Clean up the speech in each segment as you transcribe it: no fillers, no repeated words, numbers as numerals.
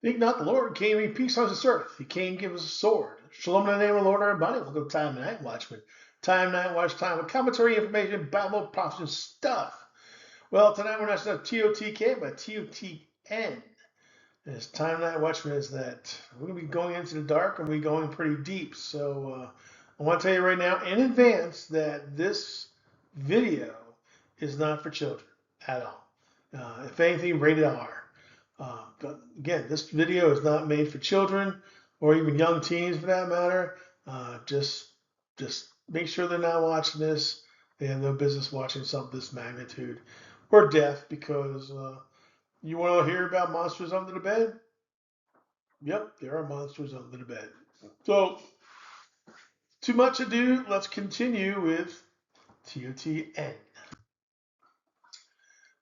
Think not the Lord came to bring peace on this earth. He came to give us a sword. Shalom in the name of the Lord, everybody. Welcome to Time Night Watchman. Time Night Watch Time with commentary, information, Bible, prophecy, and stuff. Well, tonight we're not just TOTK, but TOTN. And it's Time Night Watchman is that we're going to be going into the dark and we're going pretty deep. So I want to tell you right now in advance that this video is not for children at all. If anything, rated R. But again, this video is not made for children or even young teens for that matter. Just make sure they're not watching this. They have no business watching something this magnitude or death because you want to hear about monsters under the bed? Yep, there are monsters under the bed. So, too much ado, let's continue with TOTN.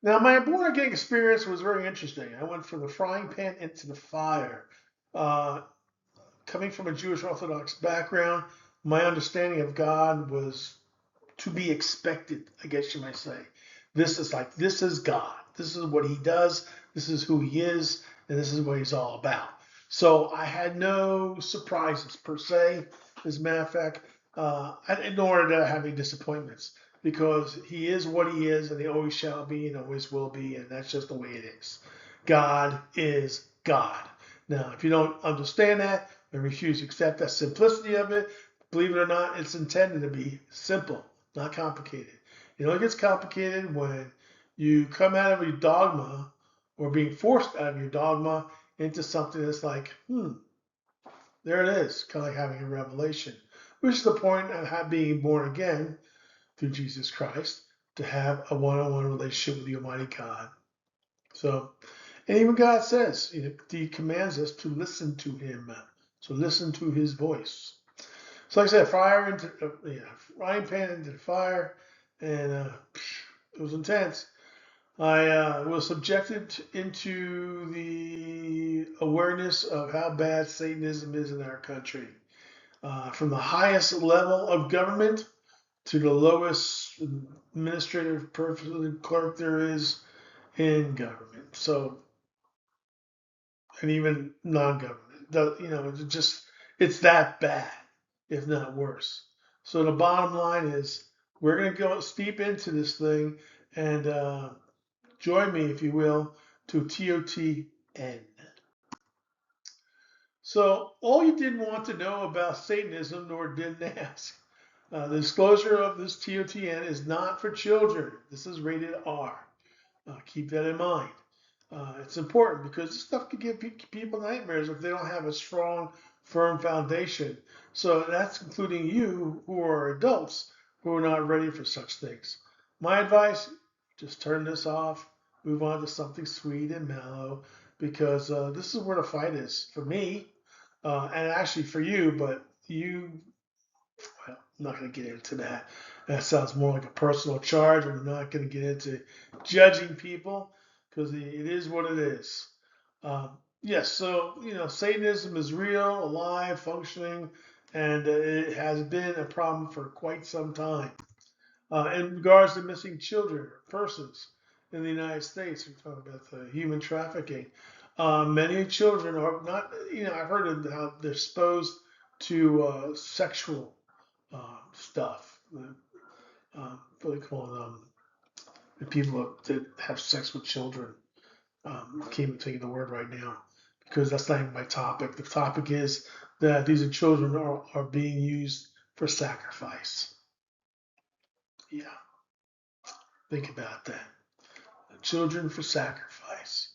Now, my born again experience was very interesting. I went from the frying pan into the fire. Coming from a Jewish Orthodox background, my understanding of God was to be expected, I guess you might say. This is God. This is what he does. This is who he is. And this is what he's all about. So I had no surprises per se. As a matter of fact, nor did I have any disappointments because he is what he is and he always shall be and always will be. And that's just the way it is. God is God. Now, if you don't understand that and refuse to accept that simplicity of it, believe it or not, it's intended to be simple, not complicated. It only gets complicated when you come out of your dogma or being forced out of your dogma into something that's like, there it is, kind of like having a revelation, which is the point of being born again through Jesus Christ, to have a one-on-one relationship with the Almighty God. So, and even God says, he commands us to listen to him, to listen to his voice. So like I said, frying pan into the fire, and it was intense. I was subjected into the awareness of how bad Satanism is in our country. From the highest level of government to the lowest administrative clerk there is in government. So, and even non-government, it's that bad, if not worse. So the bottom line is we're going to go steep into this thing and join me, if you will, to TOTN. So all you didn't want to know about Satanism nor didn't ask. The disclosure of this TOTN is not for children. This is rated R. Keep that in mind. It's important because this stuff can give people nightmares if they don't have a strong, firm foundation. So that's including you who are adults who are not ready for such things. My advice, just turn this off, move on to something sweet and mellow because this is where the fight is for me and actually for you, but well, I'm not going to get into that. That sounds more like a personal charge. I'm not going to get into judging people because it is what it is. Yes, so, Satanism is real, alive, functioning, and it has been a problem for quite some time. In regards to missing children or persons in the United States, we're talking about the human trafficking. Many children are not, I've heard of how they're exposed to sexual stuff. What do they call them? The people that have sex with children. I can't even think of the word right now because that's not even my topic. The topic is that these children are being used for sacrifice. Yeah, think about that. Children for sacrifice.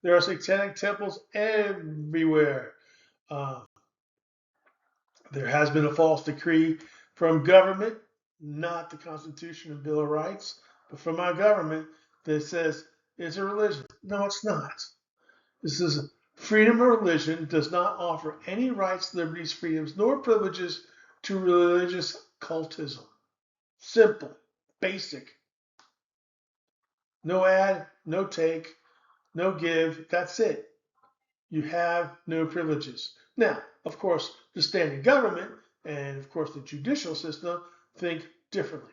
There are satanic temples everywhere. Uh, there has been a false decree from government, not the Constitution and Bill of Rights, but from our government that says it's a religion. No, it's not. This is freedom of religion does not offer any rights, liberties, freedoms, nor privileges to religious cultism. Simple, basic. No add, no take, no give. That's it. You have no privileges. Now, of course, the standing government and, of course, the judicial system think differently.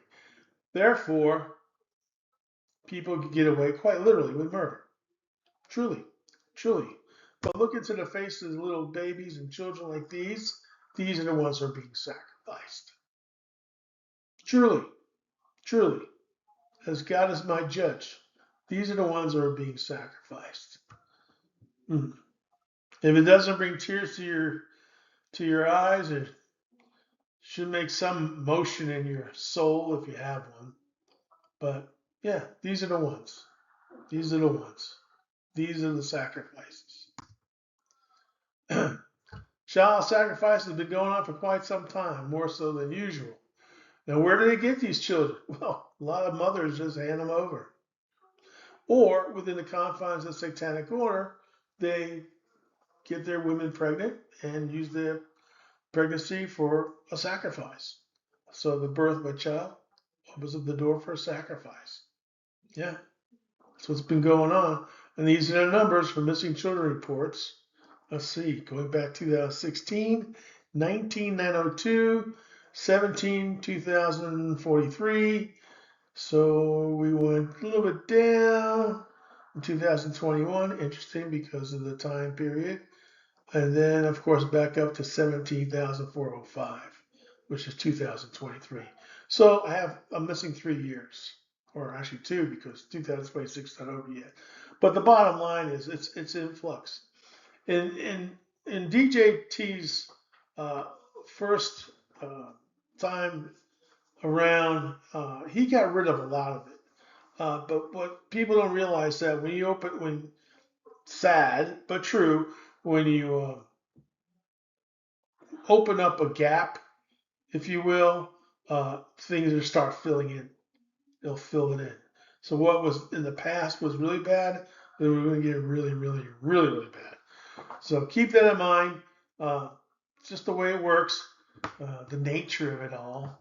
Therefore, people get away quite literally with murder. Truly, truly. But look into the faces of little babies and children like these. These are the ones that are being sacrificed. Truly, truly, as God is my judge, these are the ones that are being sacrificed. Mm. If it doesn't bring tears to your eyes, it should make some motion in your soul if you have one. But yeah, these are the ones. These are the ones. These are the sacrifices. Child sacrifice has been going on for quite some time, more so than usual. Now, where do they get these children? Well, a lot of mothers just hand them over. Or within the confines of satanic order, they get their women pregnant and use their pregnancy for a sacrifice. So the birth of a child opens up the door for a sacrifice. Yeah, that's what's been going on. And these are the numbers for missing children reports. Let's see, going back 2016, 19, 902, 17, 2043. So we went a little bit down in 2021. Interesting because of the time period. And then, of course, back up to 17,405, which is 2023. So I'm missing 3 years, or actually 2, because 2026 is not over yet. But the bottom line is it's in flux. In DJT's first time around, he got rid of a lot of it. But what people don't realize that when sad but true, when you open up a gap, if you will, things will start filling in. They'll fill it in. So what was in the past was really bad, then we're going to get really, really, really, really bad. So keep that in mind. It's just the way it works, the nature of it all.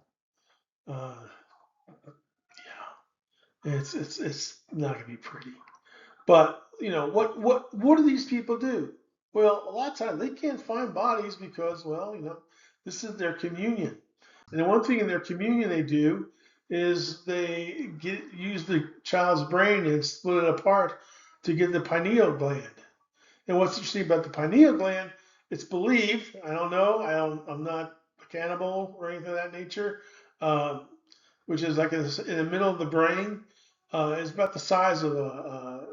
Yeah, it's not going to be pretty. But what do these people do? Well, a lot of times they can't find bodies because, well, this is their communion. And the one thing in their communion they do is they use the child's brain and split it apart to get the pineal gland. And what's interesting about the pineal gland, it's believed, I don't know, I'm not a cannibal or anything of that nature, which is like in the middle of the brain. It's about the size of a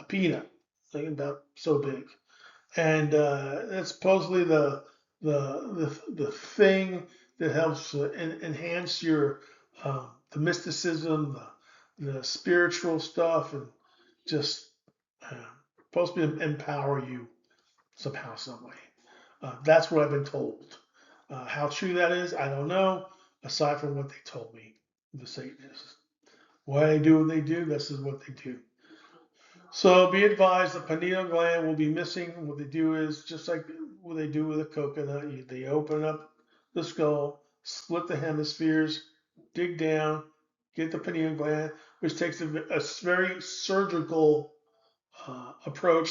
peanut, like about so big, and it's supposedly the thing that helps enhance your the mysticism, the spiritual stuff, and just uh, supposed to empower you somehow, some way. That's what I've been told. How true that is, I don't know. Aside from what they told me, the Satanists. Why they do what they do, this is what they do. So be advised, the pineal gland will be missing. What they do is just like what they do with a coconut. They open up the skull, split the hemispheres, dig down, get the pineal gland, which takes a very surgical approach.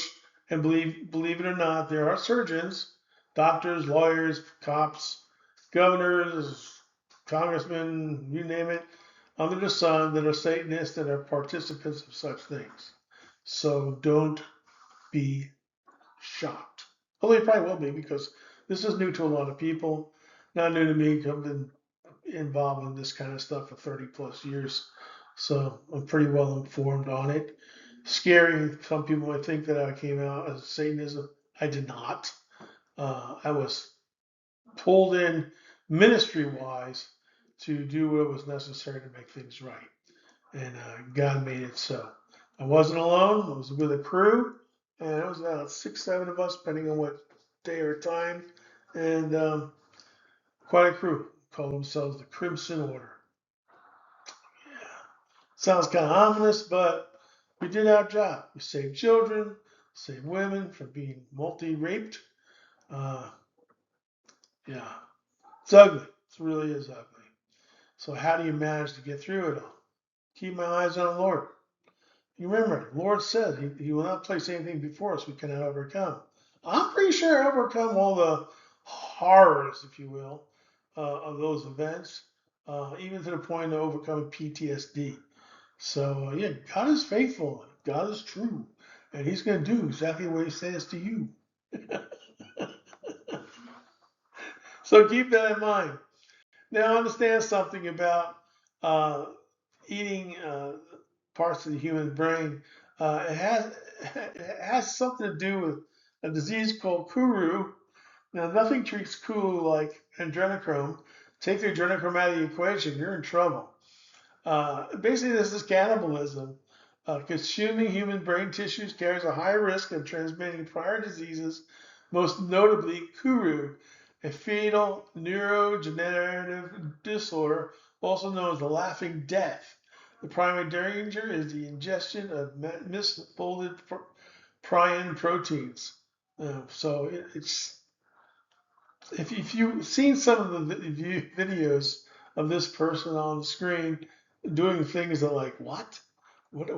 And believe it or not, there are surgeons, doctors, lawyers, cops, governors, congressmen, you name it, under the sun that are Satanists that are participants of such things. So don't be shocked. Although you probably will be because this is new to a lot of people. Not new to me. I've been involved in this kind of stuff for 30 plus years. So I'm pretty well informed on it. Scary. Some people might think that I came out as Satanism. I did not. I was pulled in ministry wise to do what was necessary to make things right. And God made it so. I wasn't alone. I was with a crew, and it was about 6, 7 of us, depending on what day or time, and quite a crew. Called themselves the Crimson Order. Yeah, sounds kind of ominous, but we did our job. We saved children, saved women from being multi-raped. Uh, yeah, it's ugly. It really is ugly. So how do you manage to get through it all? Keep my eyes on the Lord. You remember, the Lord said he will not place anything before us we cannot overcome. I'm pretty sure I overcome all the horrors, if you will, of those events, even to the point of overcoming PTSD. So, yeah, God is faithful. God is true. and he's going to do exactly what he says to you. So keep that in mind. Now understand something about uh, eating parts of the human brain. It has something to do with a disease called Kuru. Now nothing treats Kuru like adrenochrome. Take the adrenochrome out of the equation, you're in trouble. Basically, this is cannibalism. Consuming human brain tissues carries a high risk of transmitting prior diseases, most notably Kuru, a fatal neurodegenerative disorder, also known as the laughing death. The primary danger is the ingestion of misfolded prion proteins. It's if you've seen some of the videos of this person on the screen doing things that like what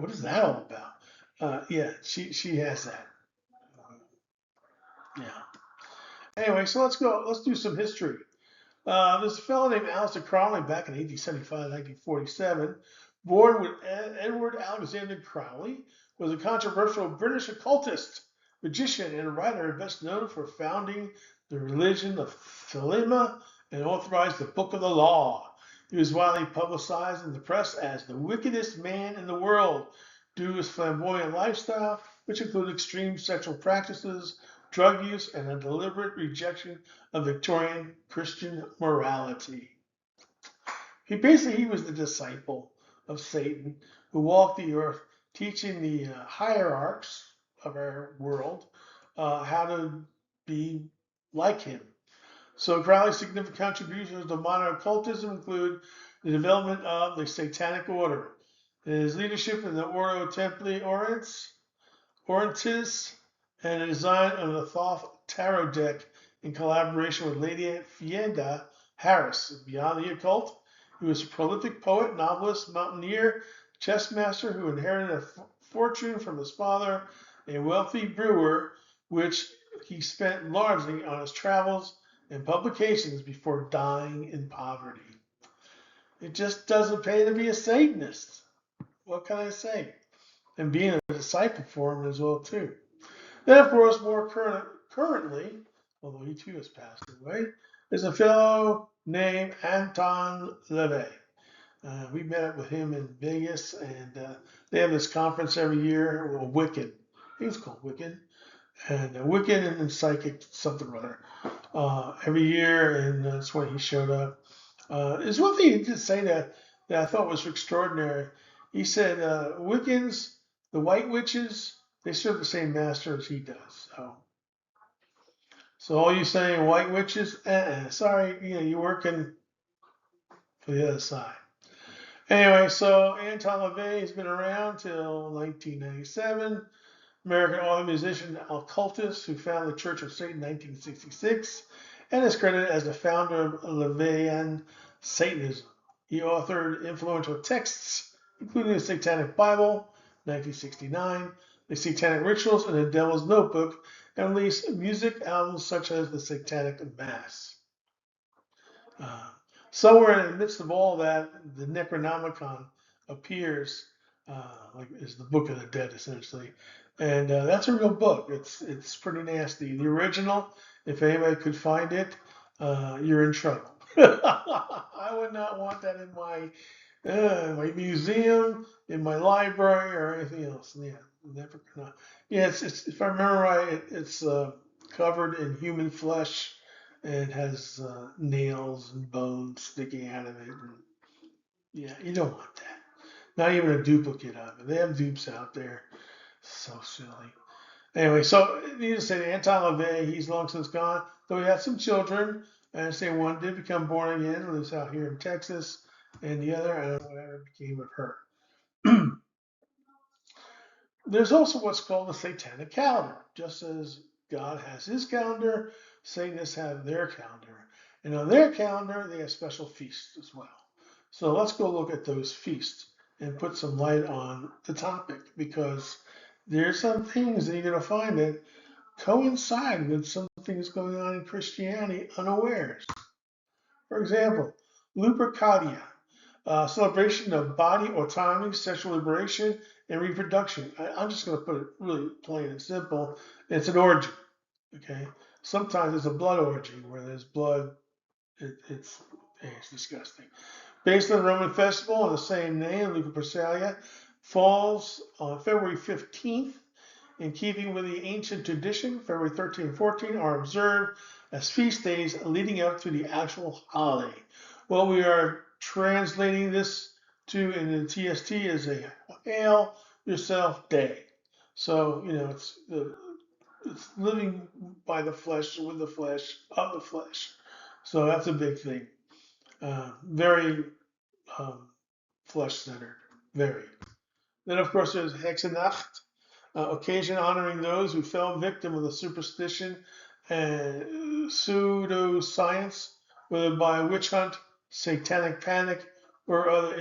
is that all about? Yeah, she has that. Yeah. Anyway, so let's go. Let's do some history. There's a fellow named Aleister Crowley back in 1875, 1947, born with Edward Alexander Crowley, was a controversial British occultist, magician, and writer best known for founding the religion of Thelema and authorized the Book of the Law. He was widely publicized in the press as the wickedest man in the world due to his flamboyant lifestyle, which included extreme sexual practices, drug use, and a deliberate rejection of Victorian Christian morality. He was the disciple of Satan who walked the earth teaching the hierarchs of our world how to be like him. So Crowley's significant contributions to modern occultism include the development of the Satanic Order, his leadership in the Ordo Templi Orientis, and the design of the Thoth Tarot deck in collaboration with Lady Fienda Harris. Beyond the occult, he was a prolific poet, novelist, mountaineer, chess master who inherited a fortune from his father, a wealthy brewer, which he spent largely on his travels and publications before dying in poverty. It just doesn't pay to be a Satanist. What can I say? And being a disciple for him as well too. Then, of course, more currently, although he too has passed away, is a fellow named Anton LaVey. We met up with him in Vegas, and they have this conference every year, well, Wiccan. I think it's called Wiccan. And Wiccan and Psychic something or other every year, and that's when he showed up. There's one thing he did say that I thought was extraordinary. He said, Wiccans, the white witches, they serve the same master as he does. So all you saying white witches, sorry, you're working for the other side. Anyway, so Anton LaVey has been around till 1997. American author, musician, occultist who founded the Church of Satan in 1966 and is credited as the founder of LaVeyan Satanism. He authored influential texts, including the Satanic Bible, 1969, the Satanic Rituals, and the Devil's Notebook, and released music albums such as the Satanic Mass. Somewhere in the midst of all that, the Necronomicon appears, like is the Book of the Dead, essentially. And that's a real book. It's pretty nasty. The original, if anybody could find it, you're in trouble. I would not want that in my museum, in my library, or anything else. Yeah, never. Yeah, it's if I remember right, it's covered in human flesh and has nails and bones sticking out of it. And, yeah, you don't want that. Not even a duplicate of it. They have dupes out there. So silly. Anyway, so needless to say, Anton LaVey, he's long since gone. Though he had some children, and say one did become born again, lives out here in Texas, and the other, I don't know whatever became of her. There's also what's called the Satanic calendar. Just as God has his calendar, Satanists have their calendar. And on their calendar, they have special feasts as well. So let's go look at those feasts and put some light on the topic, because there's some things that you're going to find that coincide with some things going on in Christianity unawares. For example, Lupercalia, celebration of body autonomy, sexual liberation, and reproduction. I'm just going to put it really plain and simple. It's an orgy. Okay. Sometimes it's a blood orgy where there's blood. It's disgusting. Based on the Roman festival of the same name, Lupercalia, falls on February 15th. In keeping with the ancient tradition, February 13 and 14 are observed as feast days leading up to the actual holiday. What we are translating this to in the TST is a Hail Yourself Day. So, it's living by the flesh, with the flesh, of the flesh. So that's a big thing. Very flesh-centered. Very. Then, of course, there's Hexenacht, occasion honoring those who fell victim of the superstition and pseudoscience, whether by witch hunt, satanic panic, or other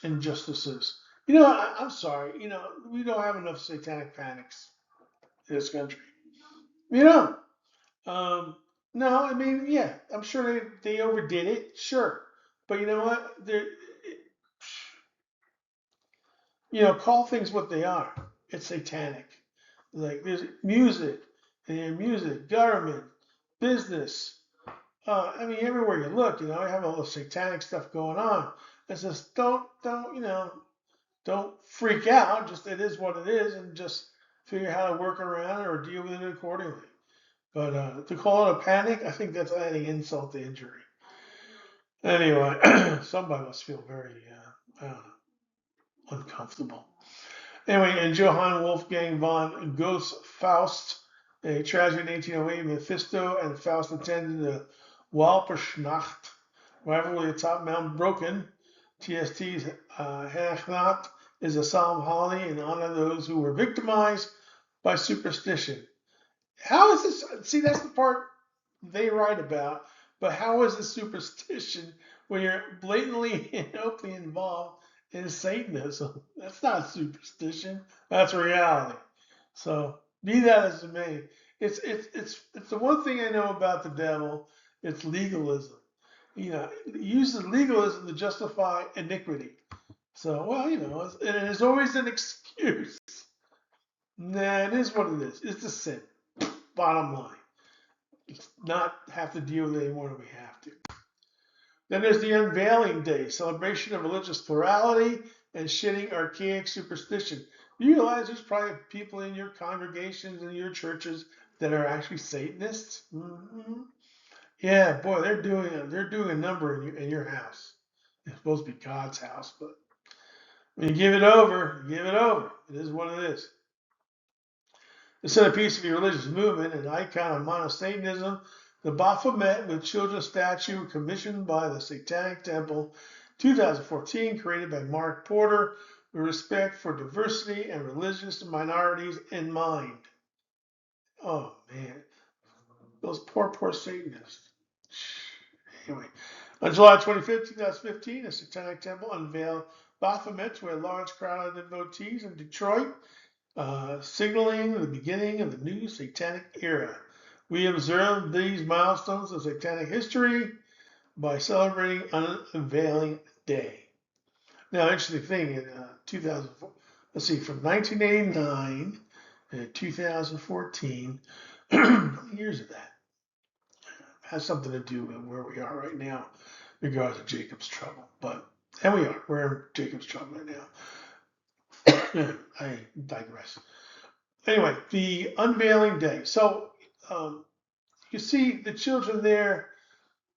injustices. I'm sorry. We don't have enough satanic panics in this country. No, I mean, yeah, I'm sure they overdid it, sure. But you know what? Call things what they are. It's satanic. Like there's music, government, business. I mean, everywhere you look, I have all the satanic stuff going on. It's just don't freak out. Just it is what it is, and just figure how to work around it or deal with it accordingly. But to call it a panic, I think that's adding insult to injury. Anyway, somebody must feel very, I don't know, uncomfortable. Anyway, and Johann Wolfgang von Goethe Faust, a tragedy in 1808, Mephisto and Faust attended the Walpurgisnacht rivalry atop Mount Brocken. TST's Heilignacht is a solemn holiday in honor of those who were victimized by superstition. How is this? See, that's the part they write about. But how is this superstition when you're blatantly and openly involved in Satanism? That's not superstition. That's reality. So be that as it may, it's the one thing I know about the devil. It's legalism. He uses legalism to justify iniquity. So and it is always an excuse. Nah, it is what it is. It's a sin. Bottom line. It's not have to deal with it anymore than we have to. Then there's the Unveiling Day, celebration of religious plurality and shedding archaic superstition. You realize there's probably people in your congregations and your churches that are actually Satanists? Mm-hmm. Yeah, boy, they're doing a number in your house. It's supposed to be God's house, but when you give it over, give it over. It is what it is. The centerpiece of the religious movement, an icon of monosatanism, the Baphomet with children's statue commissioned by the Satanic Temple, 2014, created by Mark Porter, with respect for diversity and religious minorities in mind. Oh, man. Those poor Satanists. Anyway, on July 25th, 2015, the Satanic Temple unveiled Baphomet to a large crowd of devotees in Detroit, signaling the beginning of the new satanic era. We observe these milestones of satanic history by celebrating Unveiling Day. Now, interesting thing, in 2004, let's see, from 1989 to 2014, how many years of that? Has something to do with where we are right now in regards to Jacob's trouble. And we're in Jacob's trouble right now. I digress. Anyway, the Unveiling Day. So you see the children there.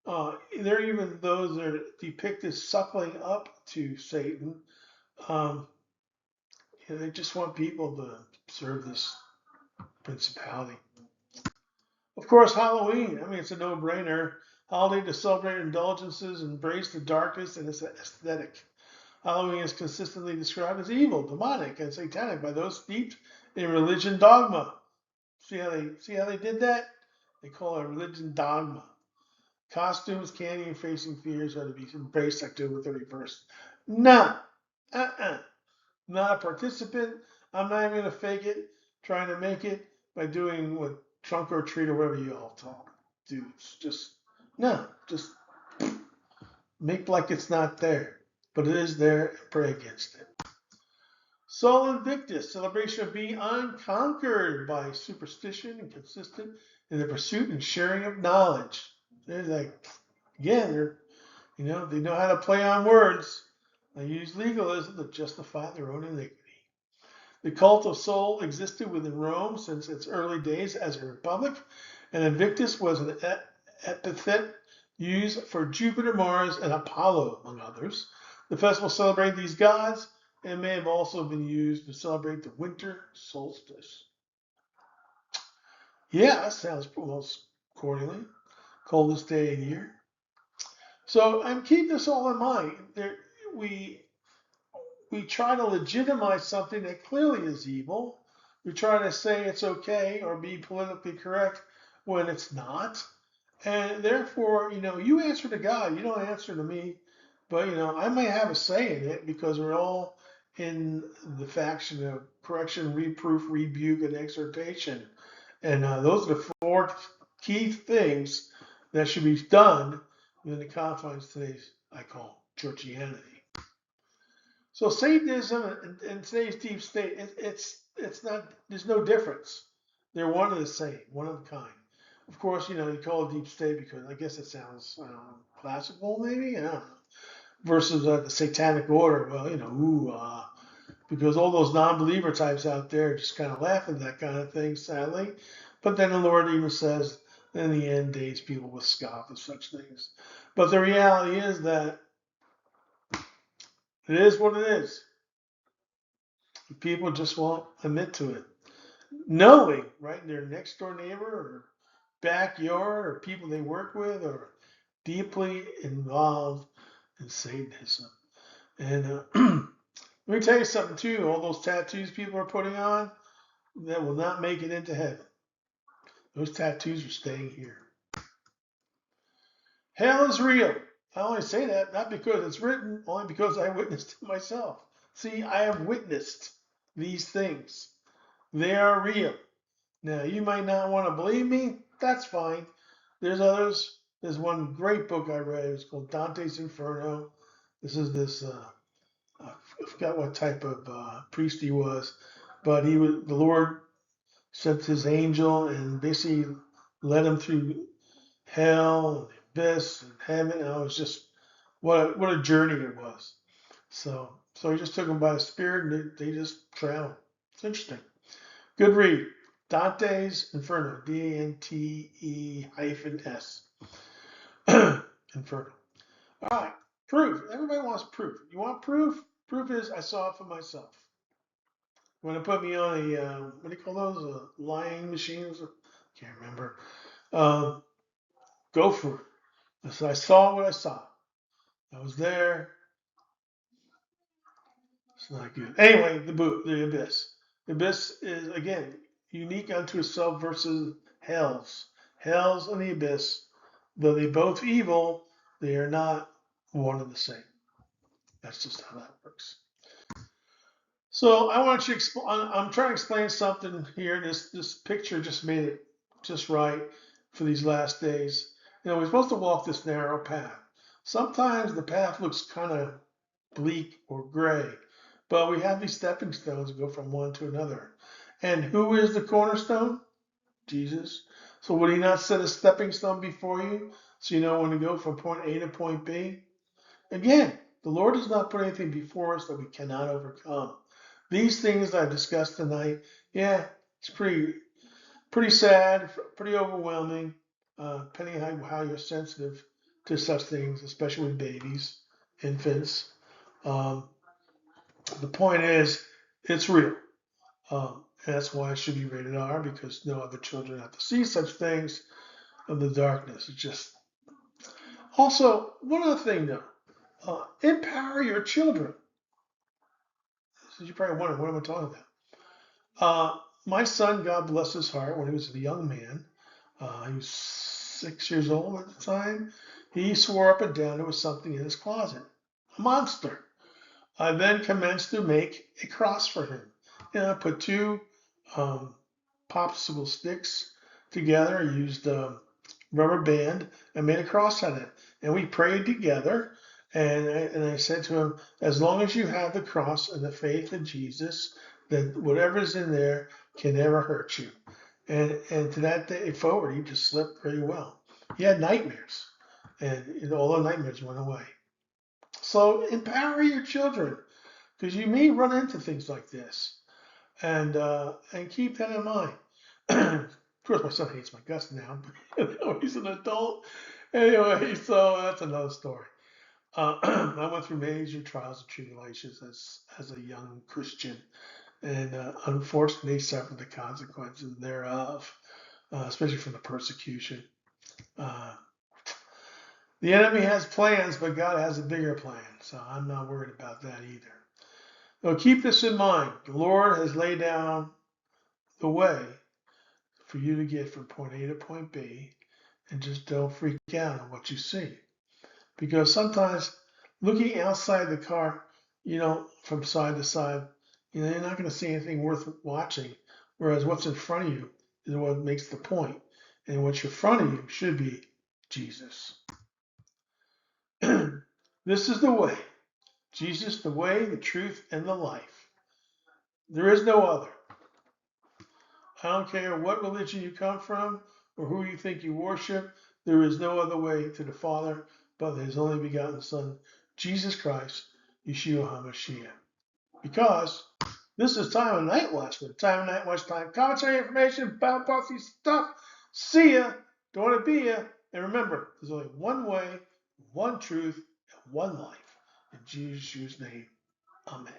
There are even those that are depicted suckling up to Satan. They just want people to serve this principality. Of course, Halloween. I mean, it's a no-brainer. Holiday to celebrate indulgences, embrace the darkness, and its aesthetic. Halloween is consistently described as evil, demonic, and satanic by those steeped in religion dogma. See how they did that? They call it religion dogma. Costumes, candy, and facing fears are to be embraced October 31st. No. Not a participant. I'm not even going to fake it, trying to make it by doing what trunk or treat or whatever you all talk. Dudes, just make like it's not there. But it is there and pray against it. Sol Invictus, celebration of being unconquered by superstition and consistent in the pursuit and sharing of knowledge. They're like, again, they know how to play on words. They use legalism to justify their own iniquity. The cult of Sol existed within Rome since its early days as a republic, and Invictus was an epithet used for Jupiter, Mars, and Apollo, among others. The festival celebrated these gods and may have also been used to celebrate the winter solstice. Yeah, that sounds most accordingly. Coldest day of the year. So, and keep this all in mind. We try to legitimize something that clearly is evil. We try to say it's okay or be politically correct when it's not. And therefore, you answer to God. You don't answer to me. But, I may have a say in it because we're all in the faction of correction, reproof, rebuke, and exhortation. And those are the four key things that should be done within the confines of today's, I call, churchianity. So Satanism and today's deep state, it's not. There's no difference. They're one and the same, one of a kind. Of course, you call it deep state because I guess it sounds classical, maybe. I don't know. Versus the satanic order. Well, because all those non-believer types out there just kind of laugh at that kind of thing, sadly. But then the Lord even says, in the end days, people will scoff at such things. But the reality is that it is what it is. People just won't admit to it. Knowing, right, their next door neighbor or backyard or people they work with are deeply involved in Satanism. And let me tell you something too, all those tattoos people are putting on that will not make it into heaven. Those tattoos are staying here. Hell is real. I only say that not because it's written, only because I witnessed it myself. See, I have witnessed these things. They are real. Now, you might not want to believe me. That's fine. There's others. There's one great book I read. It's called Dante's Inferno. This is I forgot what type of priest he was, but the Lord sent his angel and basically led him through hell and the abyss and heaven. And it was just what a journey it was. So he just took them by the Spirit and they just traveled. It's interesting. Good read. Dante's Inferno. DANTE-S. Inferno. All right. Proof. Everybody wants proof. You want proof? Proof is I saw it for myself. You want to put me on a, what do you call those? Lying machines? Can't remember. Go for it. So I saw what I saw. I was there. It's not good. Anyway, the abyss. The abyss is, again, unique unto itself versus hells. Hells and the abyss, though they both evil, they are not one and the same. That's just how that works. So I want you to I'm trying to explain something here. This picture just made it just right for these last days. We're supposed to walk this narrow path. Sometimes the path looks kind of bleak or gray, but we have these stepping stones that go from one to another. And who is the cornerstone? Jesus. So would he not set a stepping stone before you so you know when to go from point A to point B? Again, the Lord does not put anything before us that we cannot overcome. These things I've discussed tonight, yeah, it's pretty sad, pretty overwhelming, depending on how you're sensitive to such things, especially with babies, infants. The point is, it's real. And that's why it should be rated R, because no other children have to see such things of the darkness. It's just. Also, one other thing though, empower your children. So you probably wonder, what am I talking about? My son, God bless his heart, when he was a young man, he was 6 years old at the time, he swore up and down there was something in his closet, a monster. I then commenced to make a cross for him. And I put two popsicle sticks together. I used rubber band and made a cross on it. And we prayed together. And I said to him, as long as you have the cross and the faith in Jesus, then whatever's in there can never hurt you. And to that day forward, he just slept pretty well. He had nightmares, and all the nightmares went away. So empower your children, because you may run into things like this, and keep that in mind. Of course, my son hates my guts now, but he's an adult. Anyway, so that's another story. I went through major trials and tribulations as a young Christian, and unfortunately suffered the consequences thereof, especially from the persecution. Uh, the enemy has plans, but God has a bigger plan, so I'm not worried about that either. So keep this in mind. The Lord has laid down the way for you to get from point A to point B, and just don't freak out on what you see. Because sometimes looking outside the car, from side to side, you're not going to see anything worth watching. Whereas what's in front of you is what makes the point. And what's in front of you should be Jesus. This is the way. Jesus, the way, the truth, and the life. There is no other. I don't care what religion you come from or who you think you worship. There is no other way to the Father but His only begotten Son, Jesus Christ, Yeshua HaMashiach. Because this is time of night watch. Time of night watch time. Commentary, information, Bible policy stuff. See ya. Don't want to be ya. And remember, there's only one way, one truth, and one life. In Jesus' name, amen.